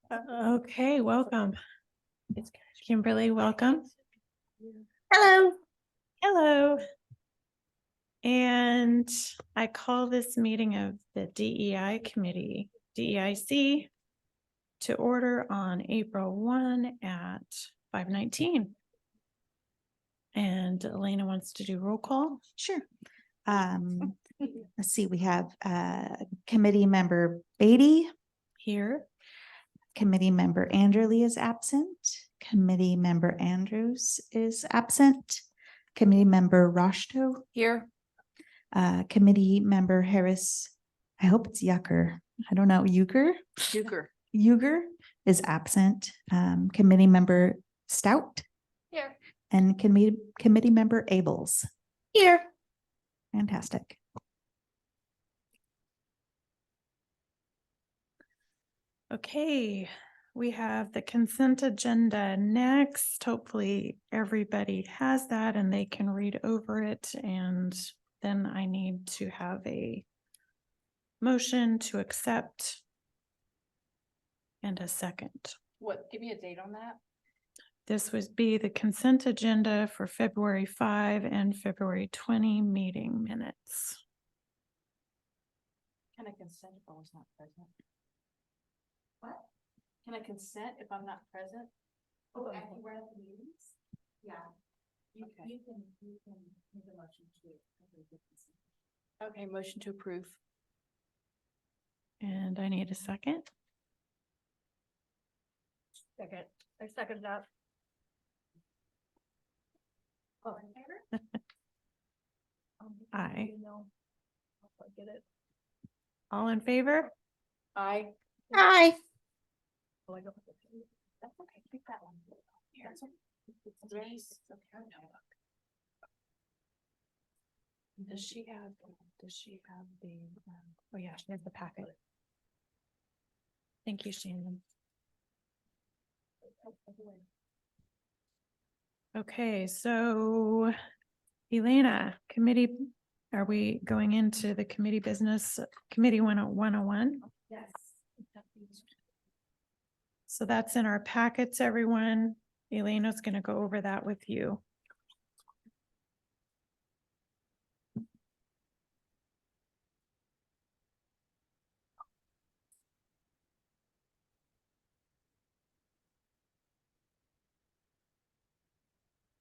Okay, welcome. It's Kimberly, welcome. Hello. Hello. And I call this meeting of the DEI committee, DEIC, to order on April 1 at 5:19. And Elena wants to do roll call. Sure. Let's see, we have committee member Beatty, Here. committee member Anderley is absent, committee member Andrews is absent, committee member Roshto, Here. committee member Harris, I hope it's Yucker, I don't know, Uger is absent, committee member Stout. Here. And committee member Abels. Here. Fantastic. Okay, we have the consent agenda next. Hopefully everybody has that and they can read over it. And then I need to have a motion to accept and a second. What, give me a date on that? This would be the consent agenda for February 5 and February 20 meeting minutes. Can I consent if I was not present? What? Can I consent if I'm not present? Oh, after we're at the meetings? Yeah. Okay. You can make a motion to. Okay, motion to approve. And I need a second. Second. I second that. All in favor? Aye. No. I'll get it. All in favor? Aye. Hi. Oh, I don't. That's okay, keep that one. That's okay. Yes, okay, no. Does she have the, oh yeah, she has the packet. Thank you, Shannon. Okay, so Elena, committee, are we going into the committee business, committee 101? Yes. So that's in our packets, everyone. Elena's going to go over that with you.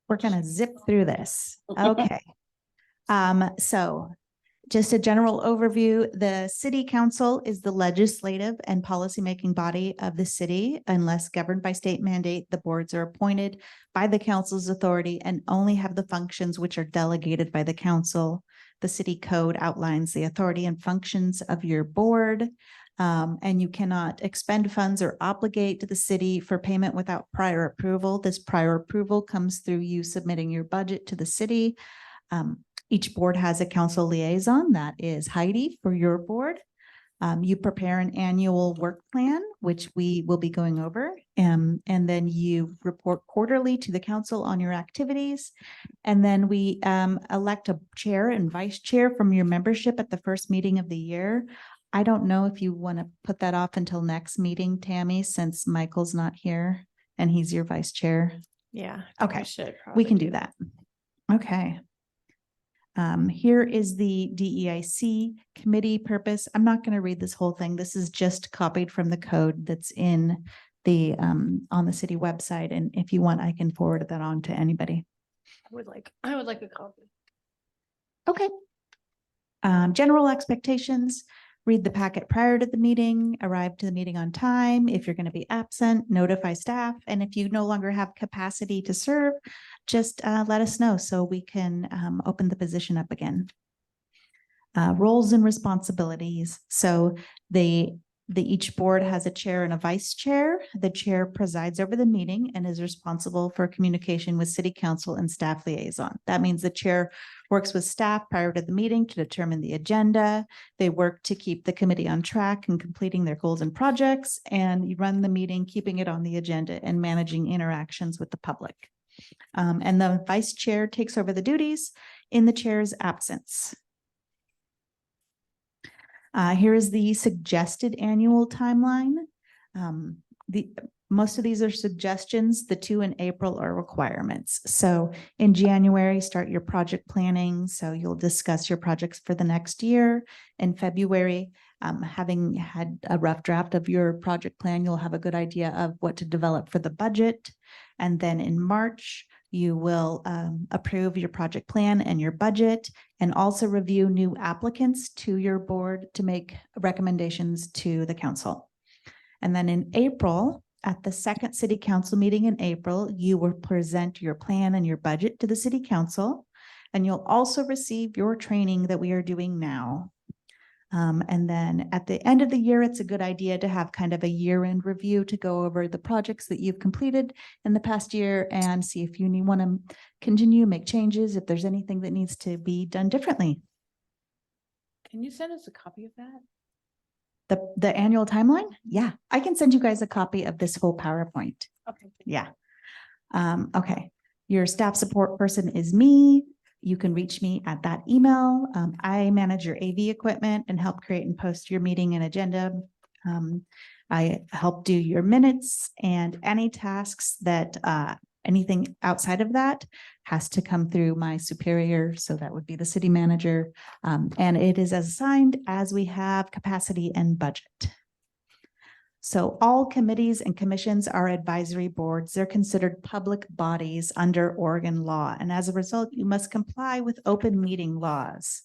We're gonna zip through this. Okay. So just a general overview, the city council is the legislative and policymaking body of the city. Unless governed by state mandate, the boards are appointed by the council's authority and only have the functions which are delegated by the council. The city code outlines the authority and functions of your board. And you cannot expend funds or obligate to the city for payment without prior approval. This prior approval comes through you submitting your budget to the city. Each board has a council liaison, that is Heidi for your board. You prepare an annual work plan, which we will be going over. And then you report quarterly to the council on your activities. And then we elect a chair and vice chair from your membership at the first meeting of the year. I don't know if you want to put that off until next meeting, Tammy, since Michael's not here and he's your vice chair. Yeah. Okay, should we can do that. Okay. Here is the DEIC committee purpose. I'm not going to read this whole thing. This is just copied from the code that's in the on the city website. And if you want, I can forward that on to anybody. I would like a copy. Okay. General expectations. Read the packet prior to the meeting, arrive to the meeting on time. If you're going to be absent, notify staff. And if you no longer have capacity to serve, just let us know so we can open the position up again. Roles and responsibilities. So each board has a chair and a vice chair. The chair presides over the meeting and is responsible for communication with city council and staff liaison. That means the chair works with staff prior to the meeting to determine the agenda. They work to keep the committee on track and completing their goals and projects, and you run the meeting, keeping it on the agenda and managing interactions with the public. And the vice chair takes over the duties in the chair's absence. Here is the suggested annual timeline. most of these are suggestions. The 2 in April are requirements. So in January, start your project planning. So you'll discuss your projects for the next year. In February, having had a rough draft of your project plan, you'll have a good idea of what to develop for the budget. And then in March, you will approve your project plan and your budget, and also review new applicants to your board to make recommendations to the council. And then in April, at the second city council meeting in April, you will present your plan and your budget to the city council. And you'll also receive your training that we are doing now. And then at the end of the year, it's a good idea to have kind of a year-end review to go over the projects that you've completed in the past year and see if you want to continue, make changes, if there's anything that needs to be done differently. Can you send us a copy of that? The annual timeline? Yeah, I can send you guys a copy of this whole PowerPoint. Okay. Yeah. Okay. Your staff support person is me. You can reach me at that email. I manage your AV equipment and help create and post your meeting and agenda. I help do your minutes, and any tasks that anything outside of that has to come through my superior. So that would be the city manager. And it is assigned as we have capacity and budget. So all committees and commissions are advisory boards. They're considered public bodies under Oregon law. And as a result, you must comply with open meeting laws.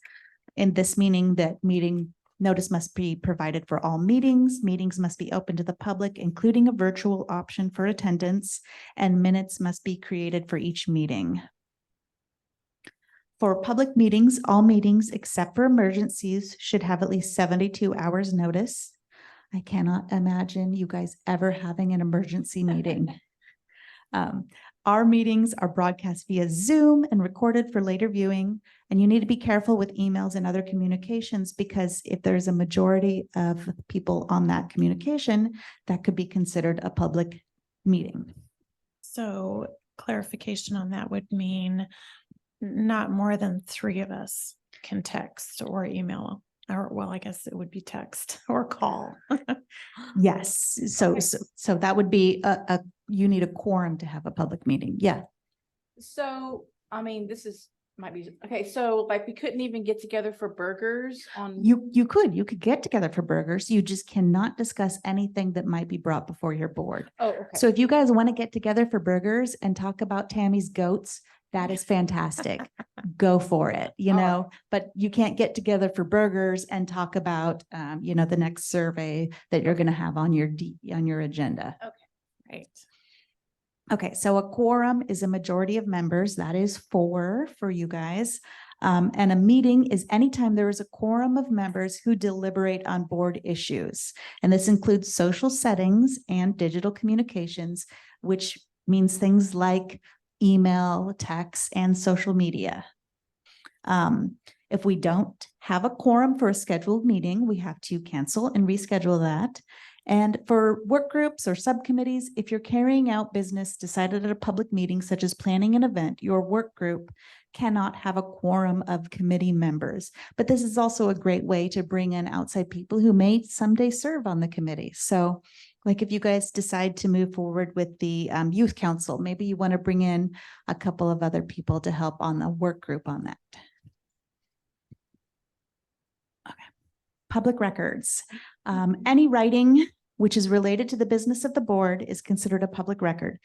In this meaning that meeting notice must be provided for all meetings. Meetings must be open to the public, including a virtual option for attendance, and minutes must be created for each meeting. For public meetings, all meetings except for emergencies should have at least 72 hours notice. I cannot imagine you guys ever having an emergency meeting. Our meetings are broadcast via Zoom and recorded for later viewing. And you need to be careful with emails and other communications, because if there's a majority of people on that communication, that could be considered a public meeting. So clarification on that would mean not more than 3 of us can text or email, or well, I guess it would be text or call. Yes, so, Okay. so that would be you need a quorum to have a public meeting. Yeah. So, I mean, might be, okay, so like we couldn't even get together for burgers on. You could get together for burgers. You just cannot discuss anything that might be brought before your board. Oh, okay. So if you guys want to get together for burgers and talk about Tammy's goats, that is fantastic. Go for it, All right. know, but you can't get together for burgers and talk about, the next survey that you're going to have on your agenda. Right. Okay, so a quorum is a majority of members. That is 4 for you guys. And a meeting is anytime there is a quorum of members who deliberate on board issues. And this includes social settings and digital communications, which means things like email, text, and social media. If we don't have a quorum for a scheduled meeting, we have to cancel and reschedule that. And for work groups or subcommittees, if you're carrying out business decided at a public meeting, such as planning an event, your work group cannot have a quorum of committee members. But this is also a great way to bring in outside people who may someday serve on the committee. So like if you guys decide to move forward with the youth council, maybe you want to bring in a couple of other people to help on the work group on that. Okay. Public records. Any writing which is related to the business of the board is considered a public record.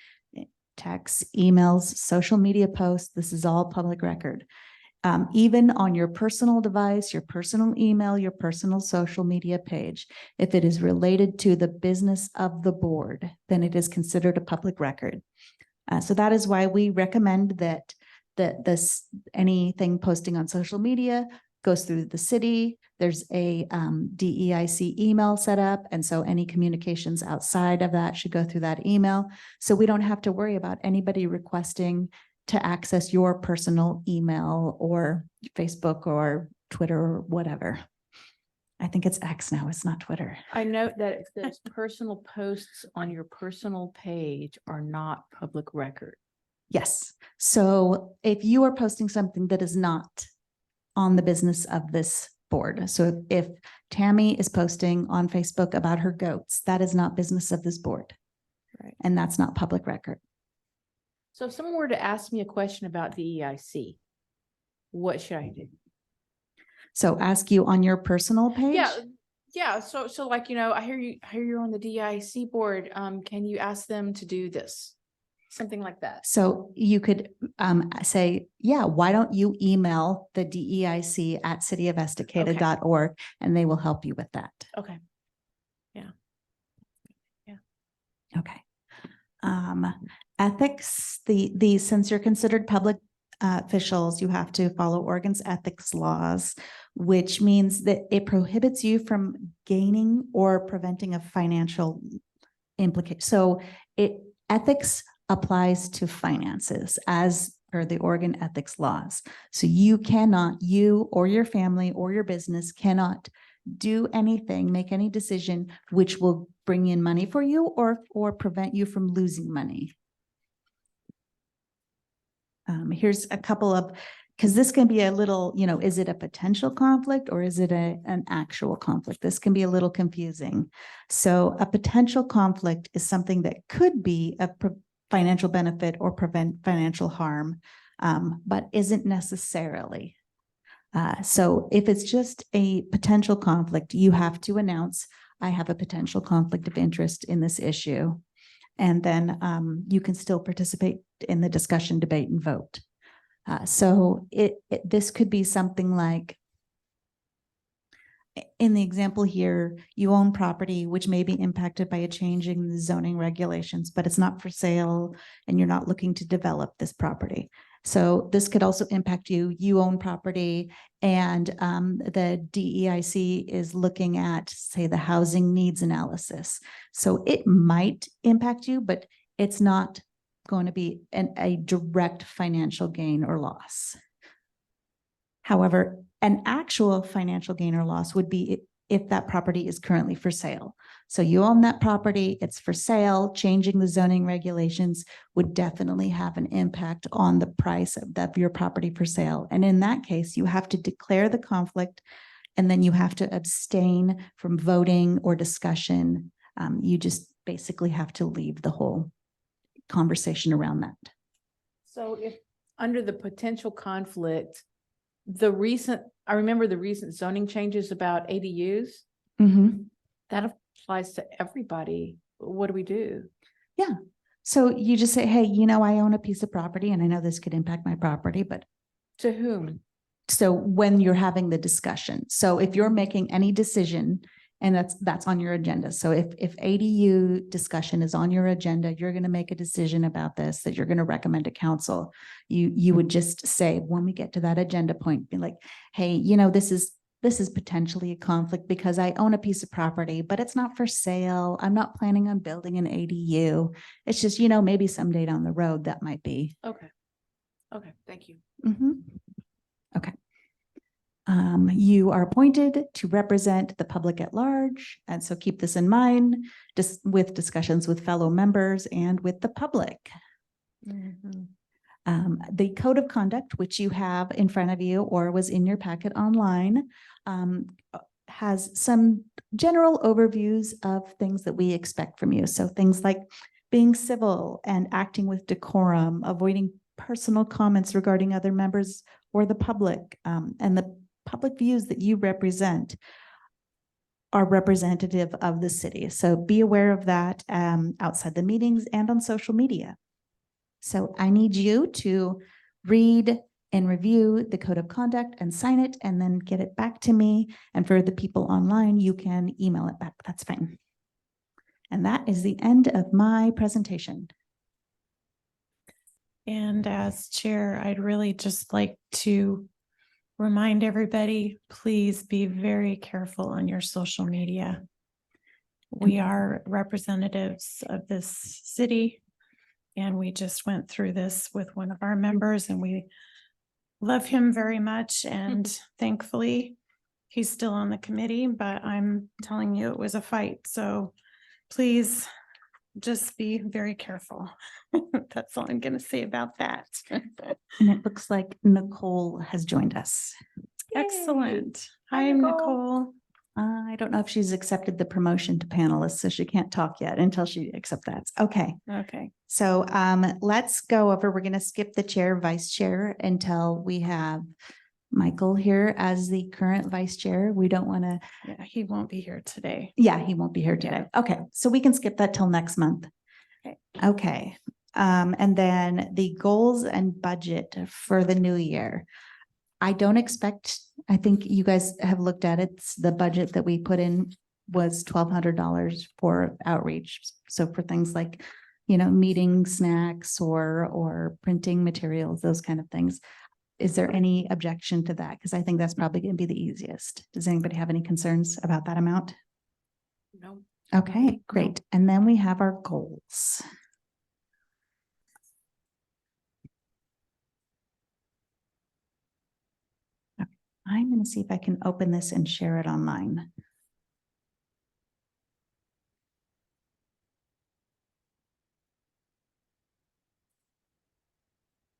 Texts, emails, social media posts, this is all public record. Even on your personal device, your personal email, your personal social media page, if it is related to the business of the board, then it is considered a public record. So that is why we recommend that anything posting on social media goes through the city. There's a DEIC email set up. And so any communications outside of that should go through that email. So we don't have to worry about anybody requesting to access your personal email or Facebook or Twitter or whatever. I think it's X now. It's not Twitter. I note that it says personal posts on your personal page are not public record. Yes. So if you are posting something that is not on the business of this board. So if Tammy is posting on Facebook about her goats, that is not business of this board. Right. And that's not public record. So if someone were to ask me a question about DEIC, what should I do? So ask you on your personal page? Yeah, yeah. So like, I hear you're on the DEIC board. Can you ask them to do this? Something like that. So you could say, yeah, why don't you email the DEIC at cityofestacada.org and they will help you with that. Okay. Okay. Ethics, since you're considered public officials, you have to follow Oregon's ethics laws, which means that it prohibits you from gaining or preventing a financial implication. So ethics applies to finances as per the Oregon ethics laws. So you or your family or your business cannot do anything, make any decision which will bring in money for you or prevent you from losing money. Here's a couple of, because this can be a little, is it a potential conflict or is it an actual conflict? This can be a little confusing. So a potential conflict is something that could be a financial benefit or prevent financial harm, but isn't necessarily. So if it's just a potential conflict, you have to announce, I have a potential conflict of interest in this issue. And then you can still participate in the discussion, debate, and vote. So this could be something like, in the example here, you own property which may be impacted by a change in the zoning regulations, but it's not for sale and you're not looking to develop this property. So this could also impact you. You own property and the DEIC is looking at, say, the housing needs analysis. So it might impact you, but it's not going to be a direct financial gain or loss. However, an actual financial gain or loss would be if that property is currently for sale. So you own that property, it's for sale, changing the zoning regulations would definitely have an impact on the price of your property for sale. And in that case, you have to declare the conflict and then you have to abstain from voting or discussion. You just basically have to leave the whole conversation around that. So if under the potential conflict, I remember the recent zoning changes about ADUs. Mm-hmm. That applies to everybody. What do we do? Yeah. So you just say, hey, I own a piece of property and I know this could impact my property, but To whom? so when you're having the discussion, so if you're making any decision and that's on your agenda. So if ADU discussion is on your agenda, you're going to make a decision about this that you're going to recommend to council. You would just say, when we get to that agenda point, be like, hey, this is potentially a conflict because I own a piece of property, but it's not for sale. I'm not planning on building an ADU. It's just, maybe someday down the road that might be. Okay. Okay. Thank you. Mm-hmm. Okay. You are appointed to represent the public at large. And so keep this in mind, just with discussions with fellow members and with the public. Mm-hmm. The code of conduct, which you have in front of you or was in your packet online, has some general overviews of things that we expect from you. So things like being civil and acting with decorum, avoiding personal comments regarding other members or the public, and the public views that you represent are representative of the city. So be aware of that outside the meetings and on social media. So I need you to read and review the code of conduct and sign it and then get it back to me. And for the people online, you can email it back. That's fine. And that is the end of my presentation. And as chair, I'd really just like to remind everybody, please be very careful on your social media. We are representatives of this city, and we just went through this with one of our members, and we love him very much. And thankfully, he's still on the committee, but I'm telling you, it was a fight. So please just be very careful. That's all I'm going to say about that. And it looks like Nicole has joined us. Excellent. Hi, Hi, Nicole. Nicole. I don't know if she's accepted the promotion to panelist, so she can't talk yet until she accepts that. Okay. Okay. So let's go over, we're going to skip the chair, vice chair until we have Michael here as the current vice chair. We don't want to, Yeah, he won't be here today. yeah, he won't be here today. Okay, so we can skip that till next month. Okay. Okay. And then the goals and budget for the new year. I don't expect, I think you guys have looked at it. The budget that we put in was $1,200 for outreach. So for things like, you know, meeting snacks or printing materials, those kind of things. Is there any objection to that? Because I think that's probably going to be the easiest. Does anybody have any concerns about that amount? No. Okay, great. And then we have our goals. Okay, I'm going to see if I can open this and share it online.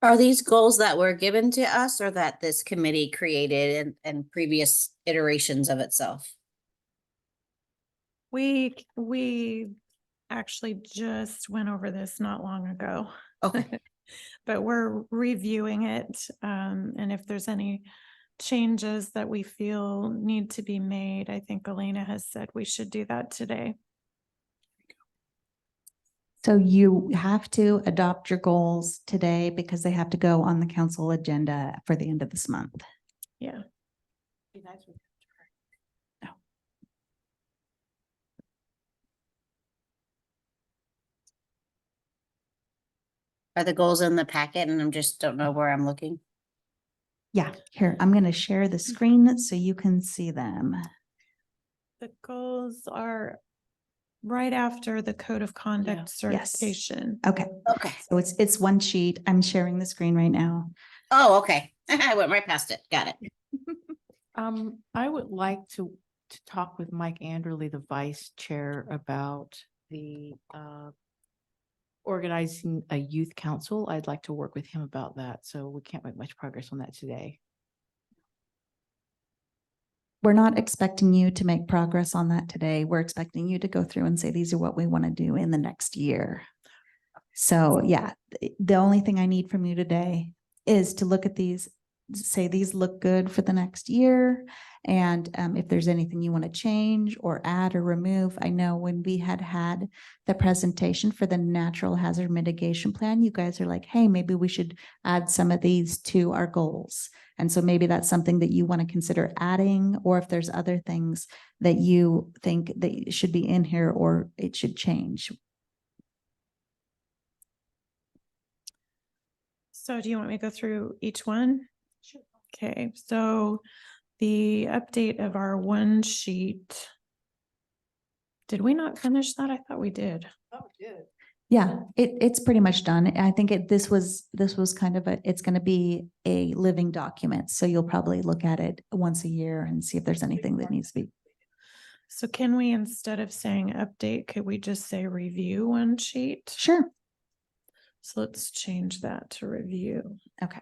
Are these goals that were given to us or that this committee created and previous iterations of itself? We actually just went over this not long ago. Okay. But we're reviewing it, and if there's any changes that we feel need to be made, I think Elena has said we should do that today. So you have to adopt your goals today because they have to go on the council agenda for the end of this month. Yeah. Are the goals in the packet and I'm just don't know where I'm looking? Yeah, here, I'm going to share the screen so you can see them. The goals are right after the code of conduct Yes. certification. Okay, Okay. so it's one sheet. I'm sharing the screen right now. Oh, okay. I went right past it. Got it. I would like to talk with Mike Anderly, the vice chair, about the organizing a youth council. I'd like to work with him about that. So we can't make much progress on that today. We're not expecting you to make progress on that today. We're expecting you to go through and say, these are what we want to do in the next year. So yeah, the only thing I need from you today is to look at these, say these look good for the next year. And if there's anything you want to change or add or remove, I know when we had the presentation for the natural hazard mitigation plan, you guys are like, hey, maybe we should add some of these to our goals. And so maybe that's something that you want to consider adding, or if there's other things that you think that should be in here or it should change. So do you want me to go through each one? Sure. Okay, so the update of our one sheet. Did we not finish that? I thought we did. Oh, good. Yeah, it's pretty much done. I think this was kind of it's going to be a living document. So you'll probably look at it once a year and see if there's anything that needs to be. So can we, instead of saying update, could we just say review one sheet? Sure. So let's change that to review. Okay.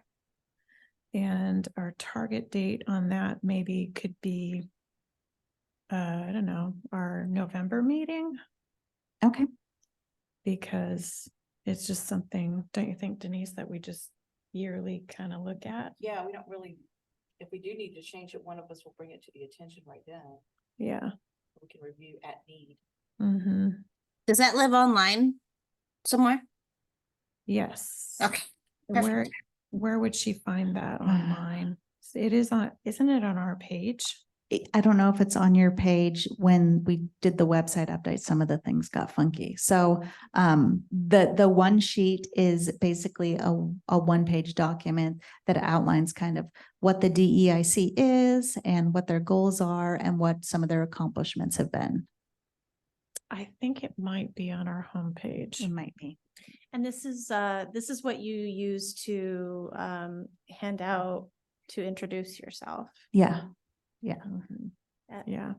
And our target date on that maybe could be, I don't know, our November meeting, Okay. because it's just something, don't you think, Denise, that we just yearly kind of look at? Yeah, we don't really, if we do need to change it, one of us will bring it to the attention right then. Yeah. We can review at need. Mm-hmm. Does that live online somewhere? Yes. Okay. Where, where would she find that online? It is on, isn't it on our page? I don't know if it's on your page. When we did the website update, some of the things got funky. So the one sheet is basically a one-page document that outlines kind of what the DEIC is and what their goals are and what some of their accomplishments have been. I think it might be on our homepage. It might be. And this is what you use to hand out to introduce yourself, Yeah. Mhm. at Yeah,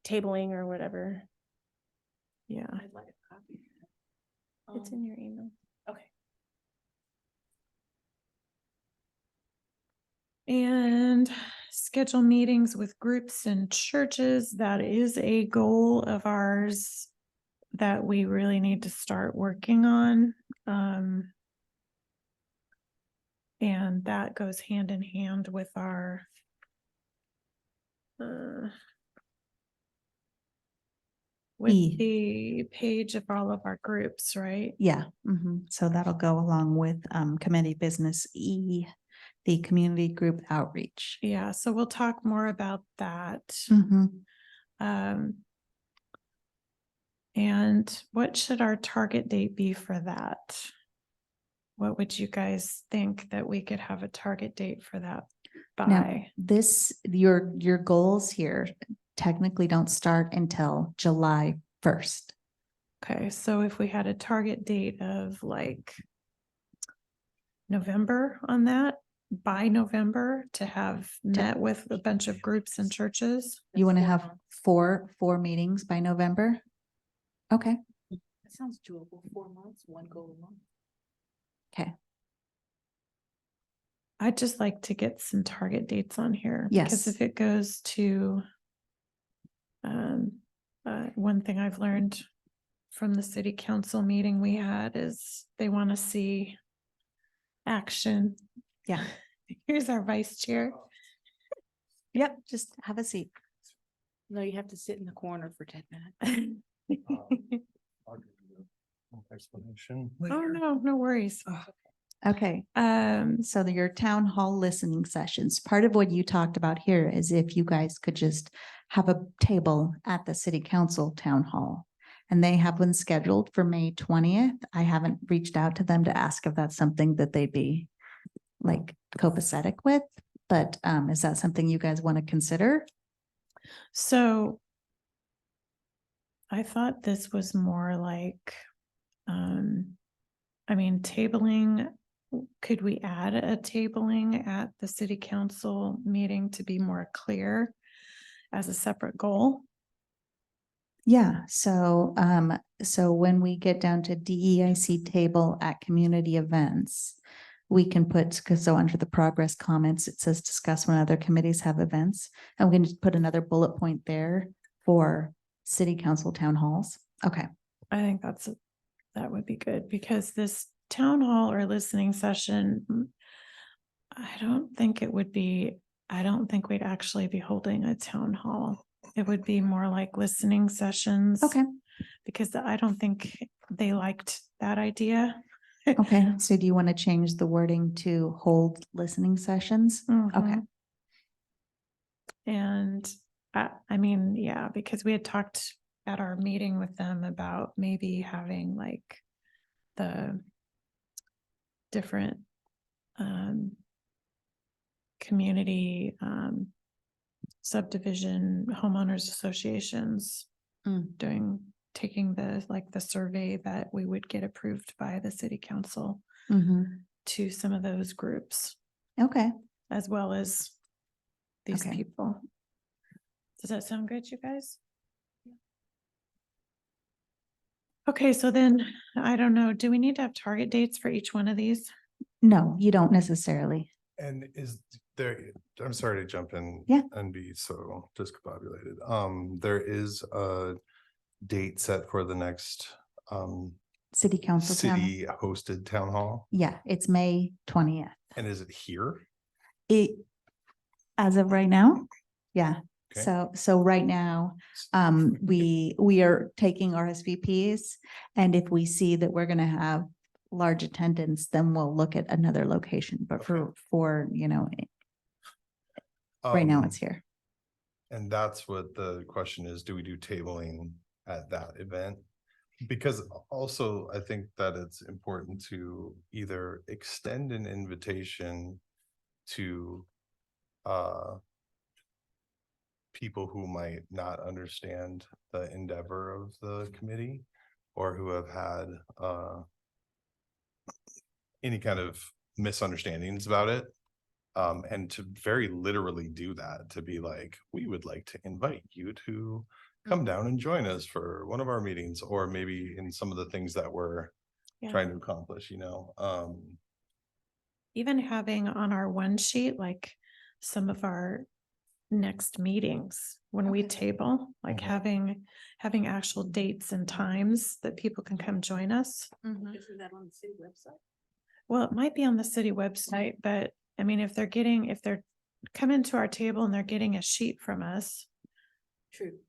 tabling or whatever. yeah. I'd like a copy. It's in your email. Okay. And schedule meetings with groups and churches. That is a goal of ours that we really need to start working on. And that goes hand in hand with our with E. the page of all of our groups, right? Yeah, so that'll go along with committee business E, the community group outreach. Yeah, so we'll talk more about that. Mhm. And what should our target date be for that? What would you guys think that we could have a target date for that Now, by? your goals here technically don't start until July 1st. Okay, so if we had a target date of like November on that, by November to have met with a bunch of groups and churches. You want to have months. four meetings by November? Okay, That sounds doable. 4 months, one goal a month. okay. I'd just like to get some target dates on here. Because Yes. if it goes to one thing I've learned from the city council meeting we had is they want to see action. Yeah. Here's our vice chair. Yep, just have a seat. No, you have to sit in the corner for 10 minutes. Explanation. Oh, no, no worries. Okay, Um, so your town hall listening sessions, part of what you talked about here is if you guys could just have a table at the city council town hall. And they have one scheduled for May 20th. I haven't reached out to them to ask if that's something that they'd be like copacetic with, but is that something you guys want to consider? so I thought this was more like, I mean, tabling, could we add a tabling at the city council meeting to be more clear as a separate goal? Yeah, so when we get down to DEIC table at community events, we can put, because so under the progress comments, it says discuss when other committees have events. And we can just put another bullet point there for city council town halls. Okay, I think that would be good because this town hall or listening session, I don't think we'd actually be holding a town hall. It would be more like listening sessions. okay, Because I don't think they liked that idea. okay. So do you want to change the wording to hold listening sessions? Okay, Mhm. And I mean, yeah, because we had talked at our meeting with them about maybe having like the different community subdivision homeowners associations taking the survey that we would get approved by the city council to some of those groups, okay. as well as these Okay. people. Does that sound good, you guys? Okay, so then, I don't know, do we need to have target dates for each one of these? No, you don't necessarily. And is there, I'm sorry to jump in. Yeah. And be so discombobulated. There is a date set for the next City council town. city hosted town hall. Yeah, it's May 20th. And is it here? It, as of right now, yeah. Okay. So right now, we are taking RSVPs, and if we see that we're gonna have large attendance, then we'll look at another location, but for, right now it's here. And that's what the question is, do we do tabling at that event? Because also I think that it's important to either extend an invitation to people who might not understand the endeavor of the committee or who have had any kind of misunderstandings about it. And to very literally do that, to be like, we would like to invite you to come down and join us for one of our meetings, or maybe in some of the things that we're Yeah. trying to accomplish, Even having on our one sheet, like some of our next meetings when we Okay. table, like Mhm. having actual dates and times that people can come join us. Isn't that on the city website? Well, it might be on the city website, but I mean, if they're coming to our table and they're getting a sheet from us, True.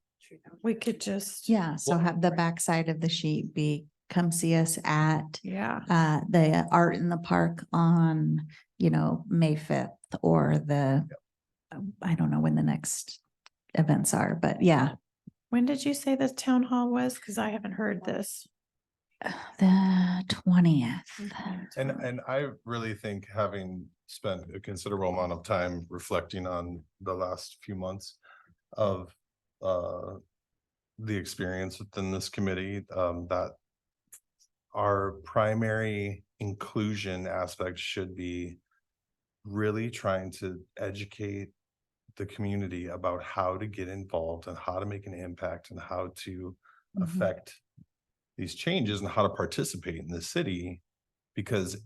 we could just. Yeah, so Well- have the backside of the sheet be, come see us at Yeah, the Art in the Park on, May 5th or I don't know when the next events are, but yeah, when did you say this town hall was? Cause I haven't heard this. the 20th. And I really think, having spent a considerable amount of time reflecting on the last few months of the experience within this committee, that our primary inclusion aspect should be really trying to educate the community about how to get involved and how to make an impact and how to Mhm. affect these changes and how to participate in the city. Because,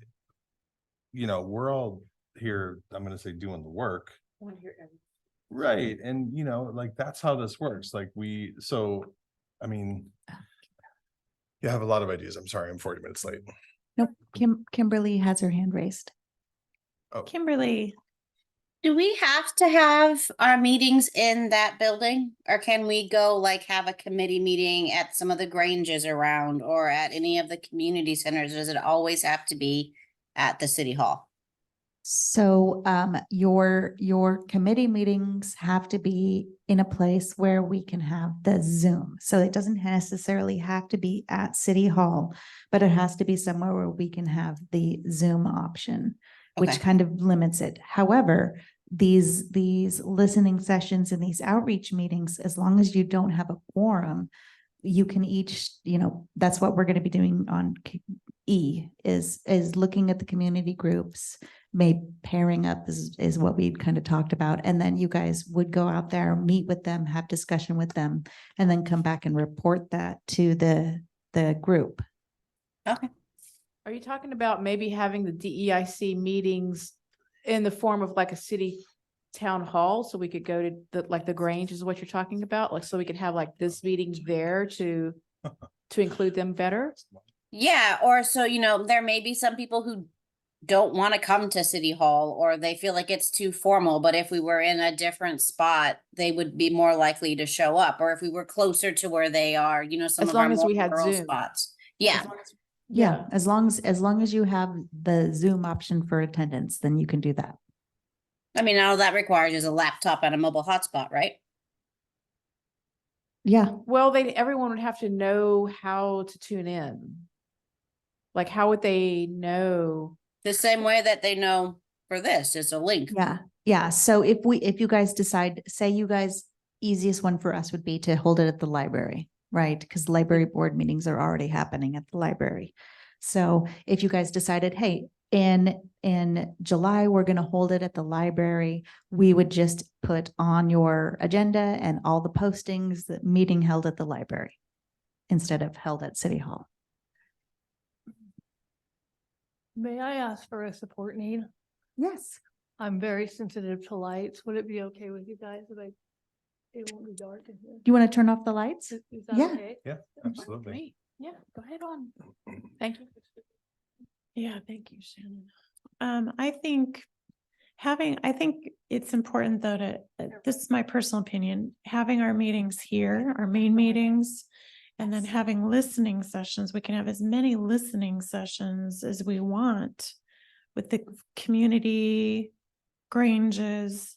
we're all here, I'm gonna say, doing the work. Right, and like, that's how this works, like, I mean. You have a lot of ideas. I'm sorry, I'm 40 minutes late. Nope, Kimberly has her hand raised. Kimberly, Do we have to have our meetings in that building? Or can we go like have a committee meeting at some of the Granges around or at any of the community centers? Does it always have to be at the city hall? So your committee meetings have to be in a place where we can have the Zoom. So it doesn't necessarily have to be at City Hall, but it has to be somewhere where we can have the Zoom option, which Okay. kind of limits it. However, these listening sessions and these outreach meetings, as long as you don't have a quorum, you can each, that's what we're going to be doing on E is looking at the community groups. Maybe pairing up is what we kind of talked about. And then you guys would go out there, meet with them, have discussion with them, and then come back and report that to the group. Okay. Are you talking about maybe having the DEIC meetings in the form of like a city town hall? So we could go to the Grange is what you're talking about? Like, so we could have like this meeting there to include them better? Yeah, or so, there may be some people who don't want to come to city hall or they feel like it's too formal, but if we were in a different spot, they would be more likely to show up. Or if we were closer to where they are, some As of our long as more we had rural Zoom. spots. Yeah. As long as- Yeah, as long as you have the Zoom option for attendance, then you can do that. I mean, all that requires is a laptop and a mobile hotspot, right? Yeah, Well, everyone would have to know how to tune in. Like, how would they know? The same way that they know for this, it's a link. yeah. So if you guys decide, say you guys, easiest one for us would be to hold it at the library, right? Because library board meetings are already happening at the library. So if you guys decided, hey, in July, we're going to hold it at the library, we would just put on your agenda and all the postings, the meeting held at the library instead of held at City Hall. May I ask for a support need? Yes. I'm very sensitive to lights. Would it be okay with you guys if it won't be dark in here? You want to turn off the lights? Is that Yeah. okay? Yeah, absolutely. Great. Yeah, go ahead on. Thank you. yeah, thank you, Shannon. I think it's important though this is my personal opinion, having our meetings here, our main meetings, and then having listening sessions. We can have as many listening sessions as we want with the community, Granges,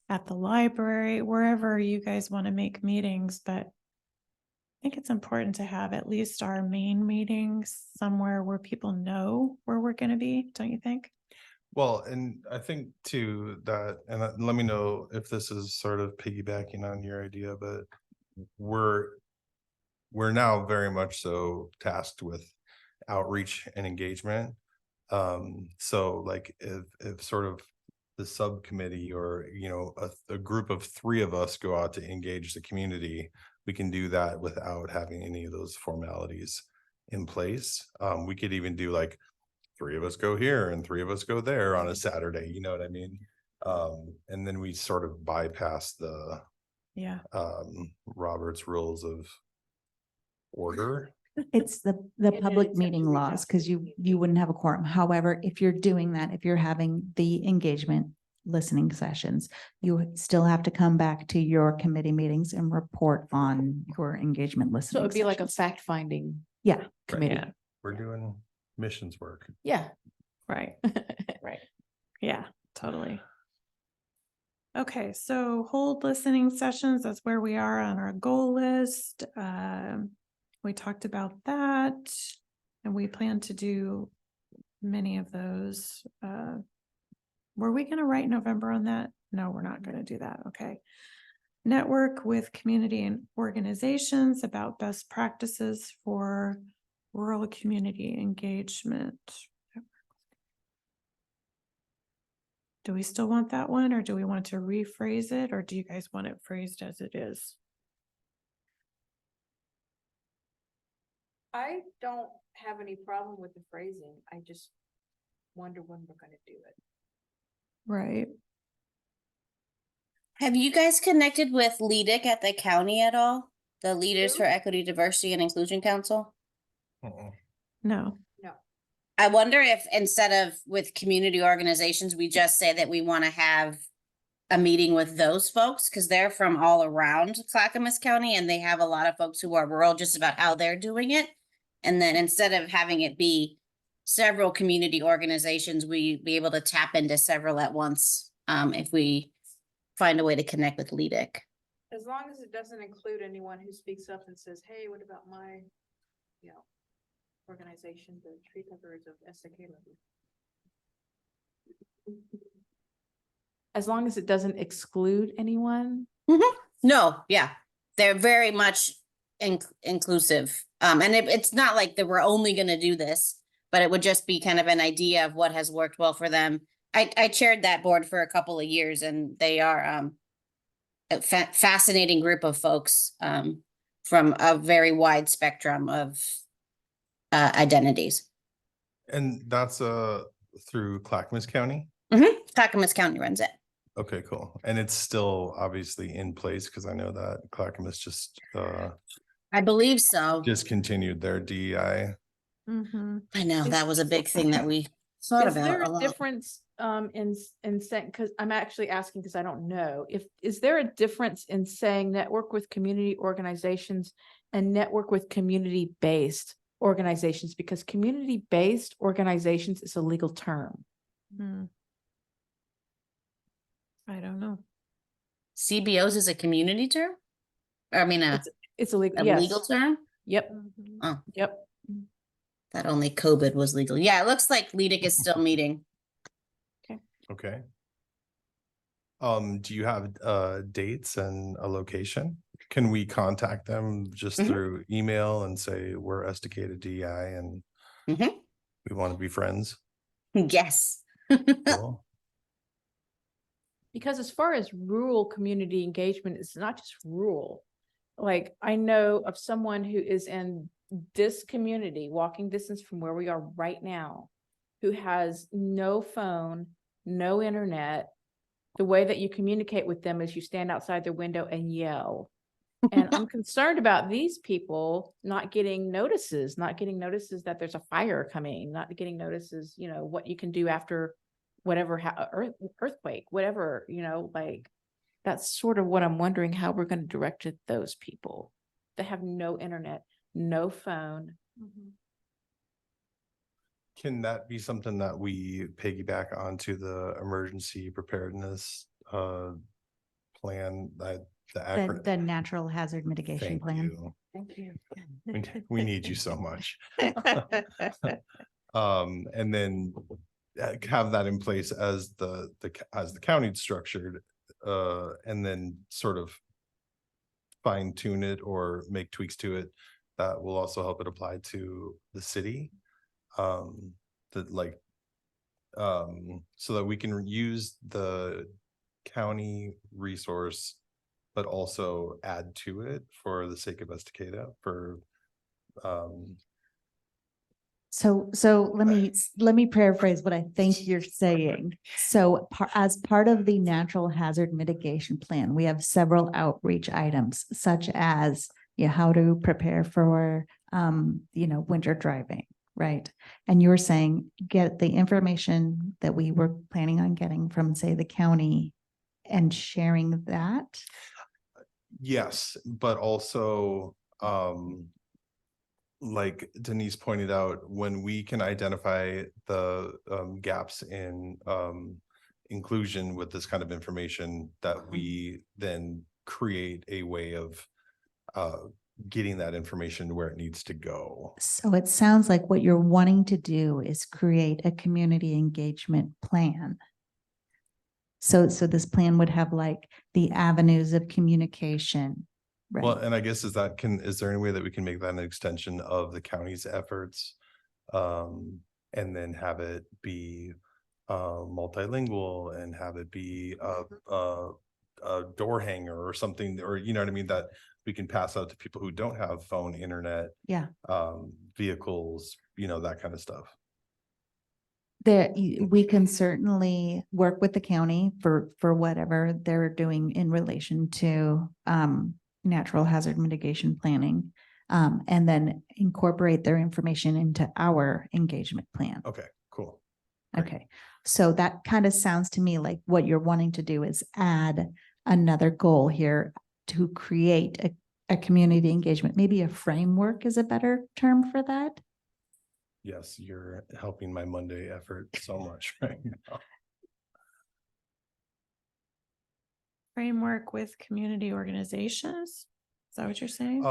at the library, wherever you guys want to make meetings, but I think it's important to have at least our main meetings somewhere where people know where we're going to be, don't you think? Well, and I think too that, and let me know if this is sort of piggybacking on your idea, but we're now very much so tasked with outreach and engagement. So like if sort of the subcommittee or, a group of 3 of us go out to engage the community, we can do that without having any of those formalities in place. We could even do like 3 of us go here and 3 of us go there on a Saturday, you know what I mean? And then we sort of bypass the Yeah. Robert's rules of order. It's the public meeting laws, because you wouldn't have a quorum. However, if you're doing that, if you're having the engagement listening sessions, you still have to come back to your committee meetings and report on your engagement So listening. it'd be like a sessions. fact finding Yeah, committee. Yeah. We're doing missions work. Yeah. Right. Right. Yeah, totally. Okay, so hold listening sessions, that's where we are on our goal list. We talked about that. And we plan to do many of those. Were we gonna write November on that? No, we're not gonna do that, okay. Network with community and organizations about best practices for rural community engagement. Do we still want that one, or do we want to rephrase it, or do you guys want it phrased as it is? I don't have any problem with the phrasing. I just wonder when we're gonna do it. Right. Have you guys connected with LEDIC at the county at all? The Leaders Who? for Equity, Diversity and Inclusion Council? No. I wonder if instead of with community organizations, we just say that we want to have a meeting with those folks, because they're from all around Clackamas County and they have a lot of folks who are rural just about how they're doing it. And then instead of having it be several community organizations, we be able to tap into several at once, if we find a way to connect with LEDIC. As long as it doesn't include anyone who speaks up and says, hey, what about my, you know, organization, the tree coverers of Estacada. As long as it doesn't exclude anyone. No, yeah, they're very much inclusive. And it's not like that we're only gonna do this, but it would just be kind of an idea of what has worked well for them. I chaired that board for a couple of years and they are a fascinating group of folks from a very wide spectrum of identities. And that's through Clackamas County? Clackamas County runs it. Okay, cool. And it's still obviously in place because I know that Clackamas just I believe so. discontinued their DEI. Mm-hmm. I know that was a big thing that we thought Is there about a a lot. difference in saying, because I'm actually asking because I don't know, is there a difference in saying network with community organizations and network with community-based organizations? Because community-based organizations is a legal term. I don't know. CBOs is a community term? I mean, It's a legal, a yes. legal term? Yep, Oh, yep. that only COVID was legal. Yeah, it looks like LEDIC is still meeting. Okay. Do you have dates and a location? Can we contact them just Mhm. through email and say we're Estacada DEI and Mhm. we want to be friends? Yes. Cool. Because as far as rural community engagement, it's not just rural. Like I know of someone who is in this community, walking distance from where we are right now, who has no phone, no internet. The way that you communicate with them is you stand outside their window and yell. And I'm concerned about these people not getting notices that there's a fire coming, not getting notices, you know, what you can do after whatever earthquake, whatever, you know, like that's sort of what I'm wondering how we're going to direct to those people that have no internet, no phone. Can that be something that we piggyback onto the emergency preparedness plan that the the acronym? natural hazard mitigation Thank plan. you. Thank you. We need you so much. And then have that in place as the county's structured, and then sort of fine tune it or make tweaks to it that will also help it apply to the city. That like, so that we can use the county resource, but also add to it for the sake of Estacada for So let me paraphrase what I think you're saying. So as part of the natural hazard mitigation plan, we have several outreach items such as how to prepare for, winter driving, right? And you're saying get the information that we were planning on getting from, say, the county and sharing that. Yes, but also, like Denise pointed out, when we can identify the gaps in inclusion with this kind of information, that we then create a way of getting that information where it needs to go. So it sounds like what you're wanting to do is create a community engagement plan. So this plan would have like the avenues of communication. Well, Right. and I guess is there any way that we can make that an extension of the county's efforts? And then have it be multilingual and have it be a door hanger or something, or you know what I mean, that we can pass out to people who don't have phone, internet, Yeah. vehicles, that kind of stuff. We can certainly work with the county for whatever they're doing in relation to natural hazard mitigation planning. And then incorporate their information into our engagement plan. Okay, cool. Great. Okay, so that kind of sounds to me like what you're wanting to do is add another goal here to create a community engagement. Maybe a framework is a better term for that. Yes, you're helping my Monday effort so much right now. Framework with community organizations? Is that what you're saying?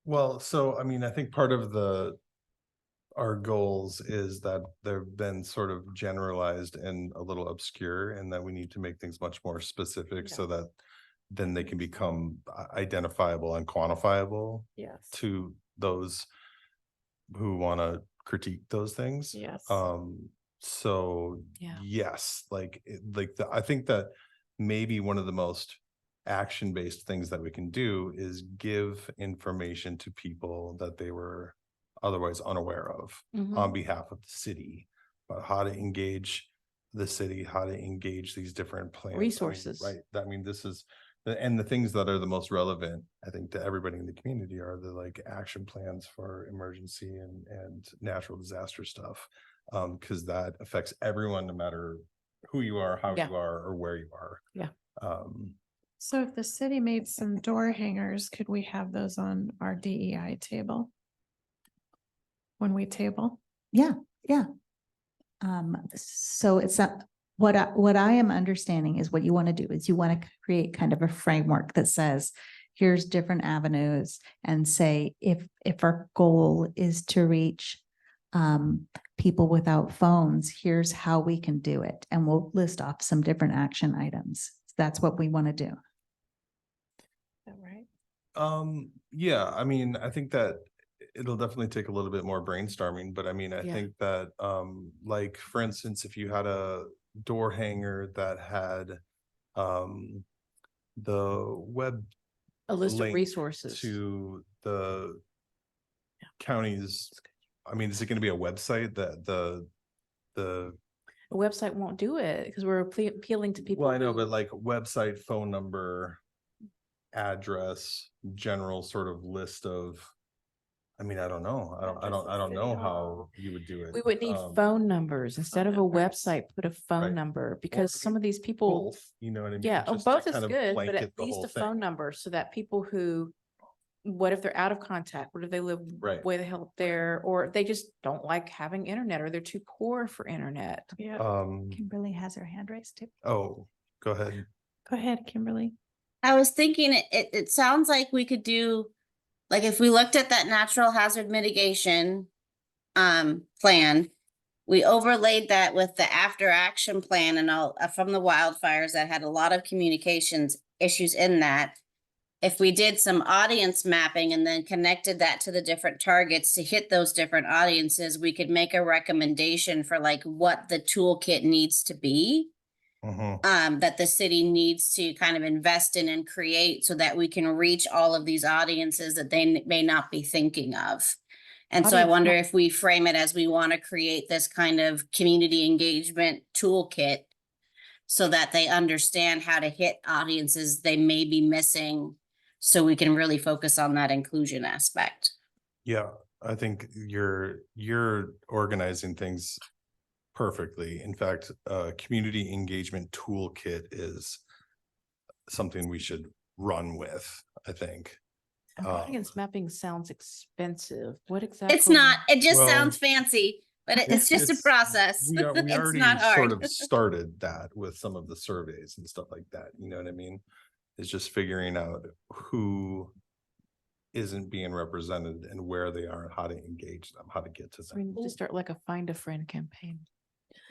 Well, so I mean, I think part of our goals is that they've been sort of generalized and a little obscure, and that we need to make things much more specific so that then they can become identifiable and quantifiable Yes. to those who want to critique those things. Yes. So Yeah. yes, I think that maybe one of the most action-based things that we can do is give information to people that they were otherwise unaware of Mhm. on behalf of the city, about how to engage the city, how to engage these different plans. Resources. Right. I mean, this is the things that are the most relevant, I think, to everybody in the community are the action plans for emergency and natural disaster stuff. Because that affects everyone, no matter who you are, how Yeah. you are, or where you are. Yeah. So if the city made some door hangers, could we have those on our DEI table? When we table? Yeah. So it's not, what I am understanding is what you want to do is you want to create kind of a framework that says, here's different avenues, and say, if our goal is to reach people without phones, here's how we can do it. And we'll list off some different action items. That's what we want to do. Is that right? Yeah, I mean, I think that it'll definitely take a little bit more brainstorming, but I mean, I Yeah. think that, for instance, if you had a door hanger that had, the web A list of link resources. to the county's, I mean, is it gonna be a website that the A website won't do it because we're appealing to people. well, I know, who- but website, phone number, address, general sort of list of, I mean, I don't know. I don't know how you would do it. We would need Um, phone numbers instead of a numbers. website, put a phone Right. number, because some of these people, Both, you know what I mean? yeah, Just to both is kind of good, but blanket at the least whole a phone thing. number so that people who, what if they're out of contact? What if they live Right. way the hell up there? Or they just don't like having internet, or they're too poor for internet. Yeah. Kimberly has her hand raised too. Oh, go ahead. Go ahead, Kimberly. I was thinking it sounds like we could do, like if we looked at that natural hazard mitigation plan, we overlaid that with the after action plan and all from the wildfires that had a lot of communications issues in that. If we did some audience mapping and then connected that to the different targets to hit those different audiences, we could make a recommendation for what the toolkit needs to be. That the city needs to kind of invest in and create so that we can reach all of these audiences that they may not be thinking of. And so I Audience wonder mem- if we frame it as we want to create this kind of community engagement toolkit so that they understand how to hit audiences they may be missing, so we can really focus on that inclusion aspect. Yeah, I think you're organizing things perfectly. In fact, community engagement toolkit is something we should run with, I think. Audience mapping sounds expensive. What exactly? It's not, it just Well, sounds fancy, but it's just a process. We It's already not sort hard. of started that with some of the surveys and stuff like that, you know what I mean? It's just figuring out who isn't being represented and where they are, and how to engage them, how to get to We them. need to start like a find a friend campaign.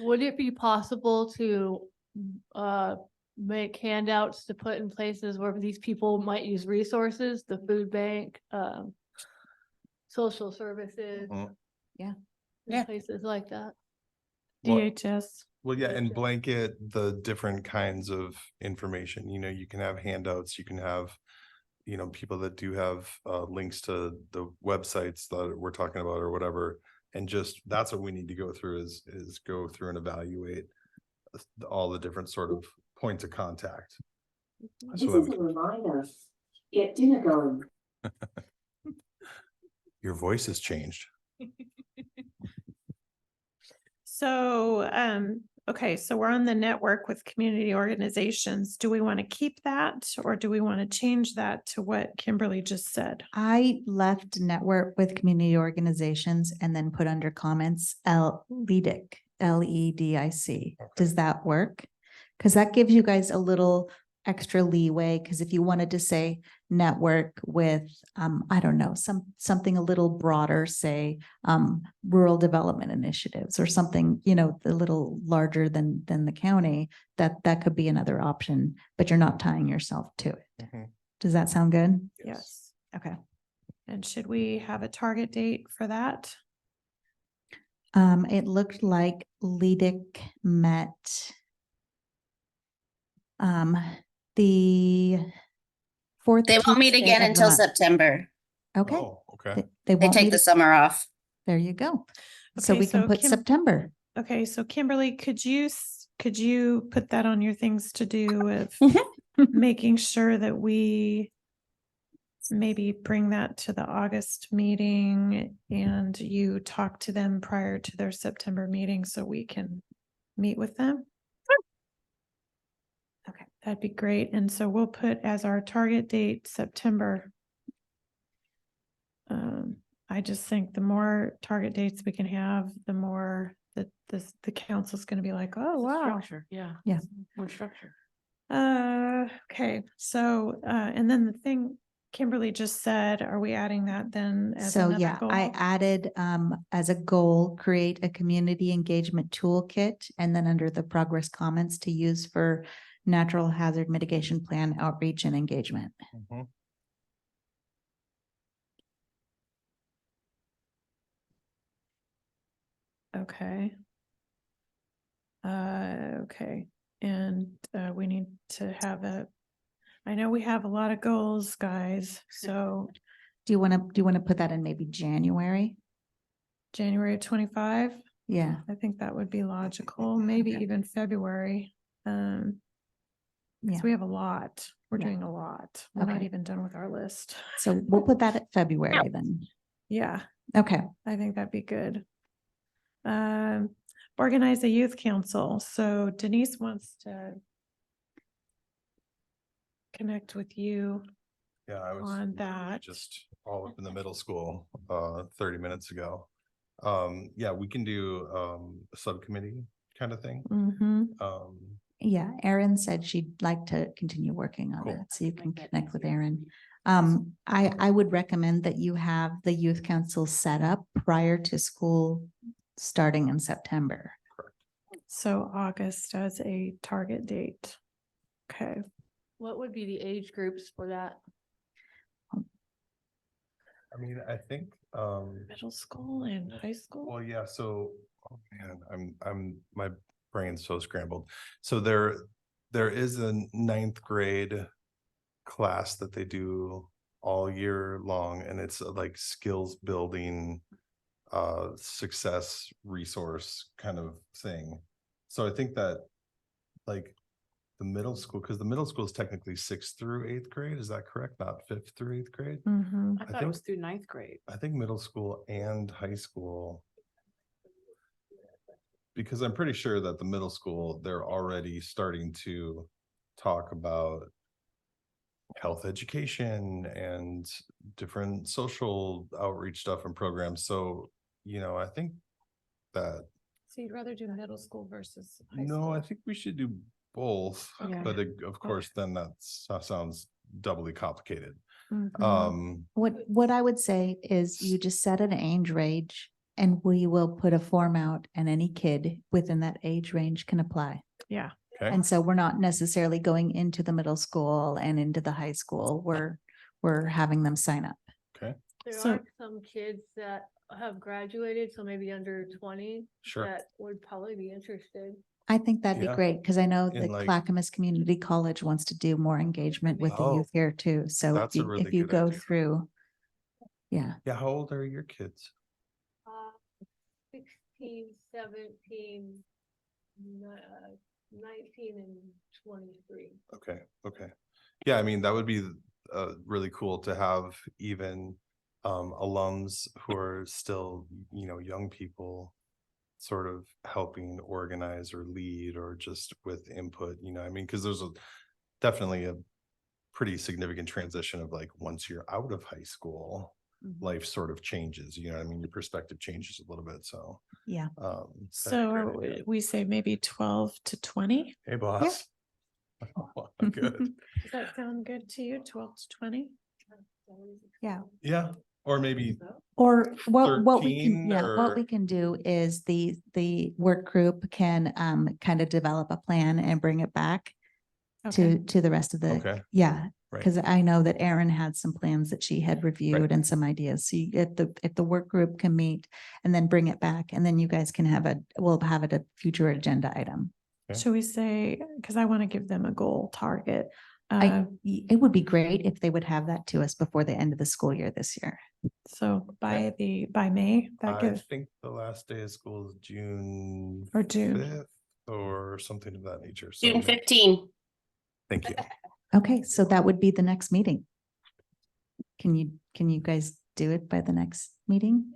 Would it be possible to make handouts to put in places where these people might use resources, the food bank, social services? Mhm. Yeah. Yeah. Places like that. Well, DHS. well, yeah, and Gotcha. blanket the different kinds of information, you know, you can have handouts, you can have, you know, people that do have links to the websites that we're talking about or whatever. And just, that's what we need to go through is go through and evaluate all the different sort of points of contact. This So that is we a reminder, get dinner going. your voice has changed. So, okay, so we're on the network with community organizations. Do we want to keep that or do we want to change that to what Kimberly just said? I left network with community organizations and then put under comments LEDIC, LEDIC. Does that work? Because that gives you guys a little extra leeway, because if you wanted to say network with, I don't know, something a little broader, say, rural development initiatives or something, you know, a little larger than the county, that could be another option, but you're not tying yourself to it. Mhm. Does that sound good? Yes. Okay. And should we have a target date for that? It looked like LEDIC met the fourth. They won't meet Tuesday again of the until month. September. Okay, Oh, okay. they They won't take meet. the summer off. There you go. So Okay, we can so put September. Okay, so Kimberly, could you put that on your things to do with making sure that we maybe bring that to the August meeting and you talk to them prior to their September meeting so we can meet with them? Okay, that'd be great. And so we'll put as our target date, September. I just think the more target dates we can have, the more that the council's gonna be like, oh, wow. Structure, yeah. Yeah. More structure. Okay, so, and then the thing Kimberly just said, are we adding that then as So another yeah, I goal? added as a goal, create a community engagement toolkit, and then under the progress comments to use for natural hazard mitigation plan outreach and engagement. Mhm. Okay. Okay, and we need to have I know we have a lot of goals, guys, so Do you want to put that in maybe January? January 25, Yeah, I think that would be logical, maybe even February. Yeah. Because we have a lot, we're Yeah. doing a lot, we're not Okay. even done with our list. so we'll put that at February then. Yeah, Okay, I think that'd be good. Organize a youth council. So Denise wants to connect with you. Yeah, I was On literally that. just all up in the middle school 30 minutes ago. Yeah, we can do a subcommittee kind of thing. Mhm. yeah, Erin said she'd like to continue working on Cool. that, so you I can think that connect with easier. Erin. I would recommend that you have the youth council set up prior to school starting in September. So August as a target date. Okay, What would be the age groups for that? I mean, I think middle school and high school. well, yeah, so oh man, I'm my brain's so scrambled. So there is a 9th grade class that they do all year long, and it's like skills building success resource kind of thing. So I think that like the middle school, because the middle school is technically 6th through 8th grade, is that correct? Not 5th through 8th grade? Mhm. I I thought it think- was through ninth grade. I think middle school and high school. Because I'm pretty sure that the middle school, they're already starting to talk about health education and different social outreach stuff and programs. So, I think that, So you'd rather do middle school versus no, I think we should do both, Yeah. but of course, then that sounds doubly complicated. Mhm. What I would say is you just set an age range and we will put a form out and any kid within that age range can apply. Yeah. Okay, And so we're not necessarily going into the middle school and into the high school. We're having them sign up. okay, There So- are some kids that have graduated, so maybe under 20, sure. that would probably be interested. I think that'd be Yeah. great because I know In that like- Clackamas Community College wants to do more engagement with the Oh, youth here too. So that's a really if you good go idea. through, yeah, Yeah, how old are your kids? 16, 17, 19 and 23. Okay. Yeah, I mean, that would be really cool to have even alums who are still, young people sort of helping organize or lead or just with input, I mean, because there's definitely a pretty significant transition of like, once you're out of high school, life sort of changes, I mean, your perspective changes a little bit, so. yeah. that'd be So great idea. we say maybe 12 to 20? Hey, boss. Good. Does that sound good to you? 12 to 20? Yeah. Yeah, or maybe, Or what we 13 can, what or- we can do is the work group can kind of develop a plan and bring it back Okay. to the rest of the, okay, yeah. right. Because I know that Erin had some plans that she had reviewed and some ideas. So if the work group can meet and then bring it back and then you guys can we'll have it a future agenda item. Okay. Should we say, because I want to give them a goal target. It would be great if they would have that to us before the end of the school year this year. So by May, that I gives, think the last day of school is June. Or June. 5th or something of that nature. So June 15. thank you. Okay, so that would be the next meeting. Can you guys do it by the next meeting?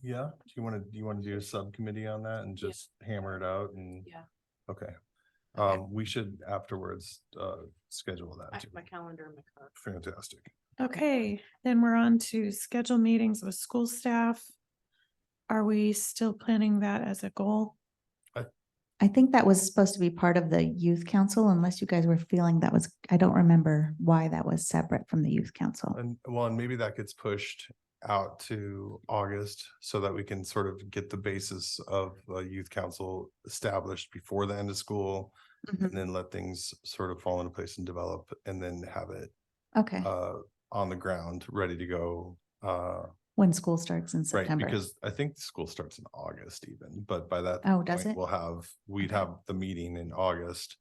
Yeah, do you want to do a subcommittee on that and just hammer it out and? Yeah. Okay. We should afterwards schedule I that have too. my calendar in my car. Fantastic. okay, then we're on to schedule meetings with school staff. Are we still planning that as a goal? I think that was supposed to be part of the youth council unless you guys were feeling that was, I don't remember why that was separate from the youth council. And maybe that gets pushed out to August so that we can sort of get the basis of a youth council established before the end of school. Mhm. And then let things sort of fall into place and develop and then have it Okay, on the ground, ready to go. when school starts in Right, September. because I think the school starts in August even, but by that. Oh, does point, it? We'd Okay. have the meeting in August,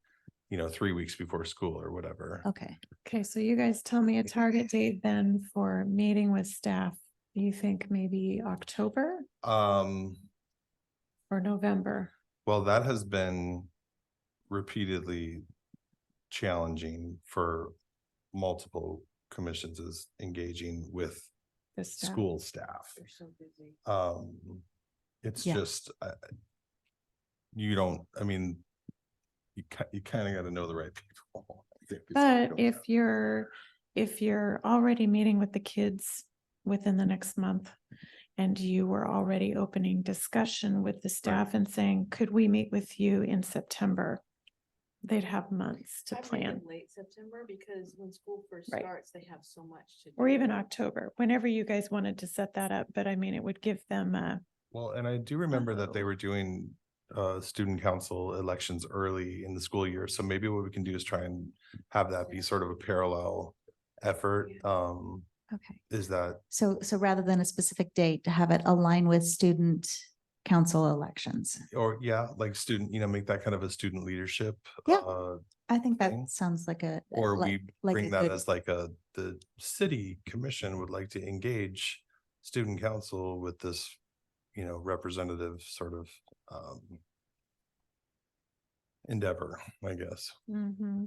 3 weeks before school or whatever. Okay, Okay, so you guys tell me a target date then for meeting with staff. Do you think maybe October or November? Well, that has been repeatedly challenging for multiple commissions is engaging with The staff? school staff. They're so busy. It's Yeah. just, you don't, I mean, you kind of got to know the right people. I think, is what it But comes down to. if you're already meeting with the kids within the next month and you were already opening discussion with the staff and saying, could we meet with you in September? They'd have months to I'm thinking plan, late September because when school first Right. starts, they have so much to do. or even October, whenever you guys wanted to set that up. But I mean, it would give them Well, and I do remember that they Oh. were doing student council elections early in the school year. So maybe what we can do is try and have that be sort of a parallel effort. okay. Is that, So rather than a specific date, to have it align with student council elections. or like student, make that kind of a student leadership. Yeah. uh, I think thing. that sounds like a. Or like- we like bring a that good- as like the city commission would like to engage student council with this representative sort of endeavor, I guess. Mm-hmm.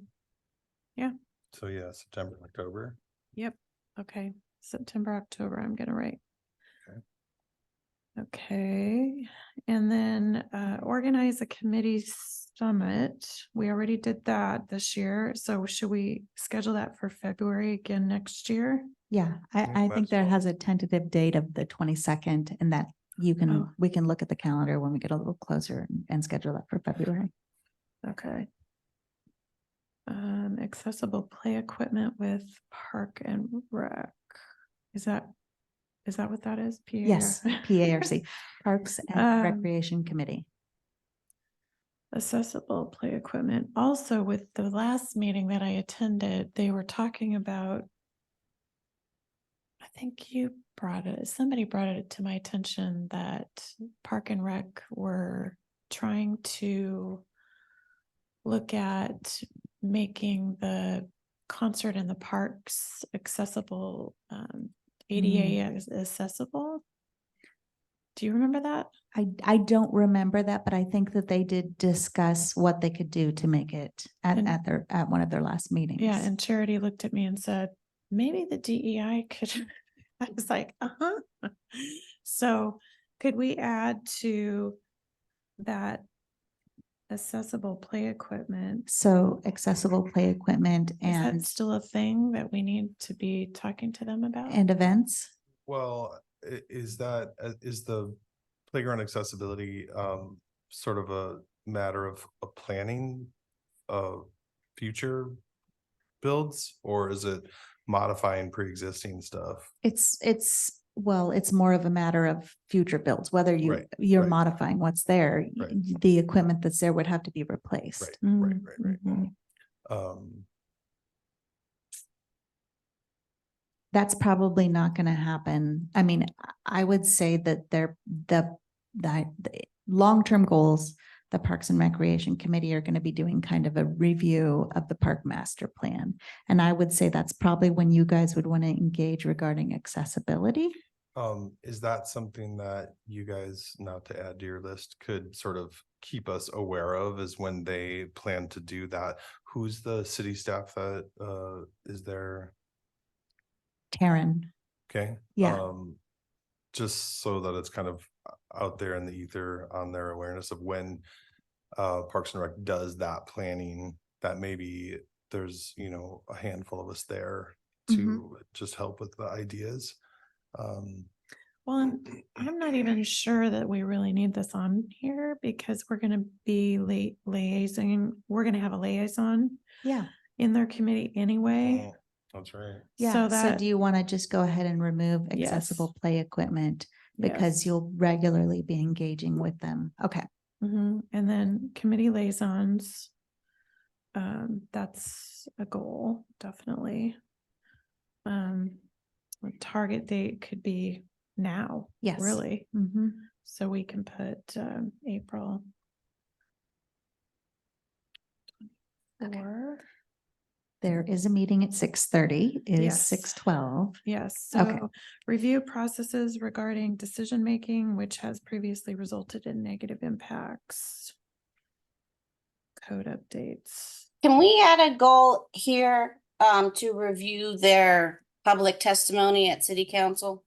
So yeah, September, October. Yep. Okay. September, October, I'm gonna write. Okay. Okay, and then organize a committee summit. We already did that this year, so should we schedule that for February again next year? Yeah, think I might think as there well. has a tentative date of the 22nd and that Oh. we can look at the calendar when we get a little closer and schedule that for February. Okay. Accessible play equipment with Park and Rec. Is that what that is? PAR? Yes, PARC, Parks and Um, Recreation Committee. Accessible play equipment. Also, with the last meeting that I attended, they were talking about, I think somebody brought it to my attention that Park and Rec were trying to look at making the concert in the parks accessible, ADA accessible. Do you remember that? I don't remember that, but I think that they did discuss what they could do to make it And- at one of their last meetings. Yeah, and Charity looked at me and said, maybe the DEI could, I was like, uh-huh. So could we add to that accessible play equipment? So accessible play equipment Is that and still a thing that we need to be talking to them about? events. Well, is the playground accessibility sort of a matter of planning future builds, or is it modifying pre-existing stuff? It's more of a matter of future builds, whether you're right. modifying what's there, Right. the equipment that's there would have to be replaced. Right. Mhm. That's probably not going to happen. I mean, I would say that the long-term goals, the Parks and Recreation Committee are going to be doing kind of a review of the park master plan. And I would say that's probably when you guys would want to engage regarding accessibility. Is that something that you guys, not to add to your list, could sort of keep us aware of, is when they plan to do that? Who's the city staff that is there? Taryn, Okay. Yeah. Just so that it's kind of out there in the ether on their awareness of when Parks and Rec does that planning, that maybe there's, a handful of us there to just help with the ideas. Well, and I'm not even sure that we really need this on here because we're gonna be liaising, we're gonna have a liaison yeah, in their committee anyway. Oh, that's right. yeah. So So that, do you want to just go ahead and remove Yes. accessible play equipment because yes. you'll regularly be engaging with them? Okay. And then committee liaisons. That's a goal, definitely. A target date could be now. Yes. Really. Mhm. So we can put April. Okay. Or, There is a meeting at 6:30. It is Yes. 6:12. yes, Okay. so review processes regarding decision-making, which has previously resulted in negative impacts. Code updates. Can we add a goal here to review their public testimony at city council?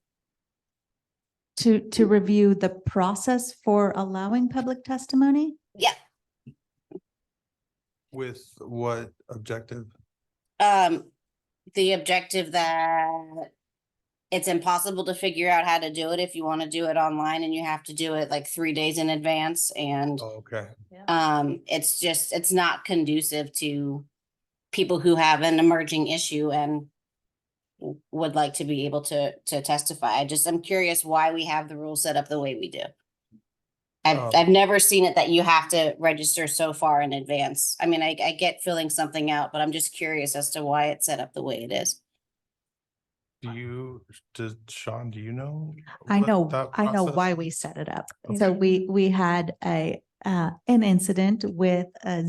To review the process for allowing public testimony? Yeah. With what objective? The objective that it's impossible to figure out how to do it if you want to do it online, and you have to do it like 3 days in advance, and Oh, okay. it's not conducive to people who have an emerging issue and would like to be able to testify. I'm curious why we have the rules set up the way we do. I've never seen it that you have to register so far in advance. I mean, I get filling something out, but I'm just curious as to why it's set up the way it is. Sean, do you know? I what know, that I know process why is? we set it up. Okay. So we had an incident with a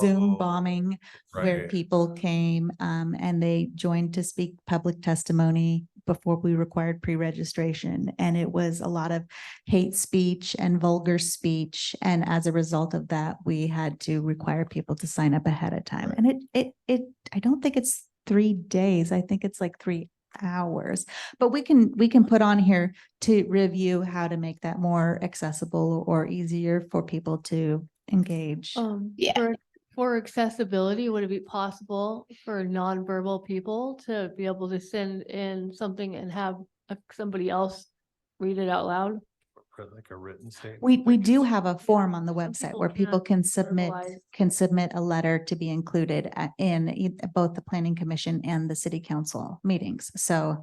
Zoom Oh, bombing where right. people came and they joined to speak public testimony before we required pre-registration. And it was a lot of hate speech and vulgar speech. And as a result of that, we had to require people to sign up ahead of time. Right. And I don't think it's 3 days. I think it's like 3 hours, but we can put on here to review how to make that more accessible or easier for people to engage. Yeah. For accessibility, would it be possible for nonverbal people to be able to send in something and have somebody else read it out loud? Like a written statement. We do have a form on the Some website people where people can't can verbalize. submit a letter to be included in both the planning commission and the city council meetings. So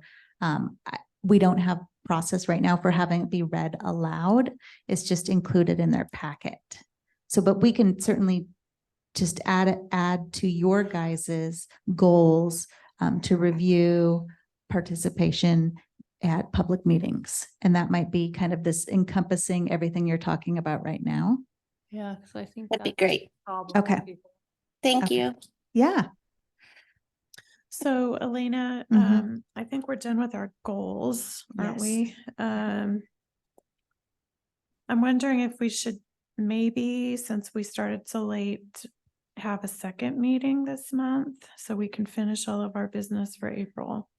we don't have process right now for having it be read aloud. It's just included in their packet. So, but we can certainly just add to your guys's goals to review participation at public meetings. And that might be kind of this encompassing everything you're talking about right now. Yeah, because I think That'd be that's a great. problem for Okay. people. Thank Okay. you. Yeah. So Elena, Mhm. I think we're done with our goals, aren't Yes. we? I'm wondering if we should maybe, since we started so late, have a second meeting this month so we can finish all of our business for April.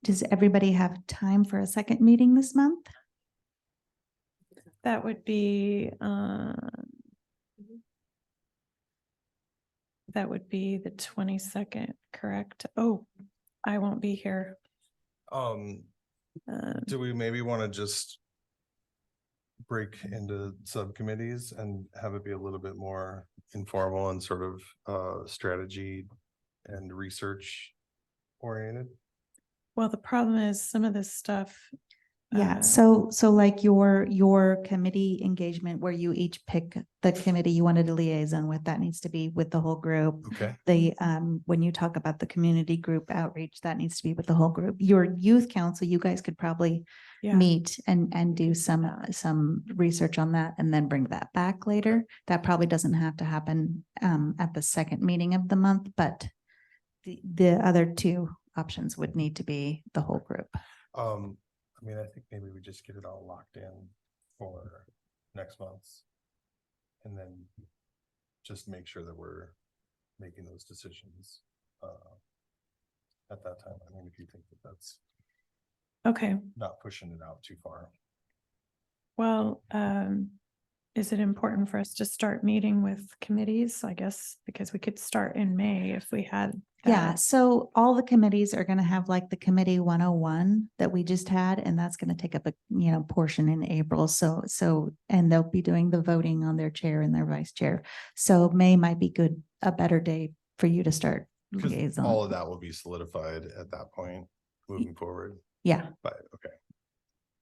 Does everybody have time for a second meeting this month? That would be, the 22nd, correct? Oh, I won't be here. Um, Um, do we maybe want to just break into subcommittees and have it be a little bit more informal and sort of strategy and research oriented? Well, the problem is some of this stuff. Yeah, so like your committee engagement where you each pick the committee you wanted a liaison with, that needs to be with the whole group. Okay. The when you talk about the community group outreach, that needs to be with the whole group. Your youth council, you guys could probably Yeah, meet and do some research on that and then bring that back later. That probably doesn't have to happen at the second meeting of the month, but the other two options would need to be the whole group. I mean, I think maybe we just get it all locked in for next month's. And then just make sure that we're making those decisions at that time. I mean, if you think that that's okay. not pushing it out too far. Well, is it important for us to start meeting with committees? I guess because we could start in May if we had. Yeah, that. so all the committees are gonna have like the committee 101 that we just had, and that's gonna take up a, portion in April. So, and they'll be doing the voting on their chair and their vice chair. So May might be a better day for you to start Because liaison. all of that will be solidified at that point, moving forward. Yeah, But okay,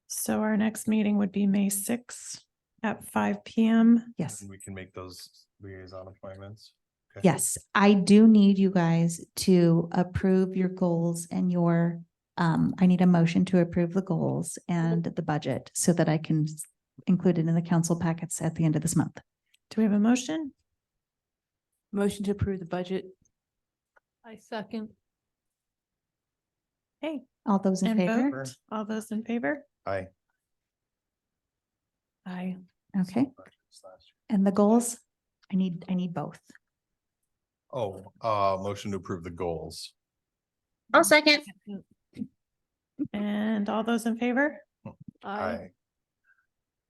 So our next meeting would be May 6th at 5 p.m. yes. and we can make those liaison appointments. Okay. Yes, I do need you guys to approve your goals and I need a motion to approve the goals and the budget so that I can include it in the council packets at the end of this month. Do we have a motion? Motion to approve the budget. I second. Hey, All those in and favor? vote. All those in favor? Aye. Aye. Okay, and the goals? I need both. Oh, motion to approve the goals. I'll second. And all those in favor? Aye.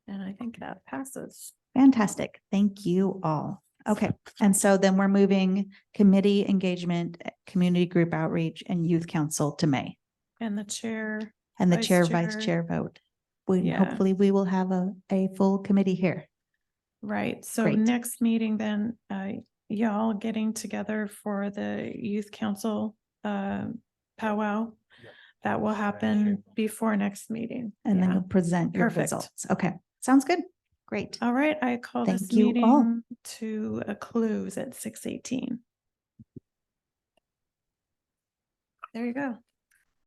And I think that passes. Fantastic. Thank you all. Okay, and so then we're moving committee engagement, community group outreach, and youth council to May. And the chair, And the Vice chair, vice chair. chair vote. Yeah. Hopefully we will have a full committee here. right? So Great. next meeting then, y'all getting together for the youth council powwow. Yep. That will happen before next meeting. And then Yeah. you'll present your Perfect. results. Okay, sounds good. Great. All right, I call this Thank you all. meeting to a close at 6:18. There you go.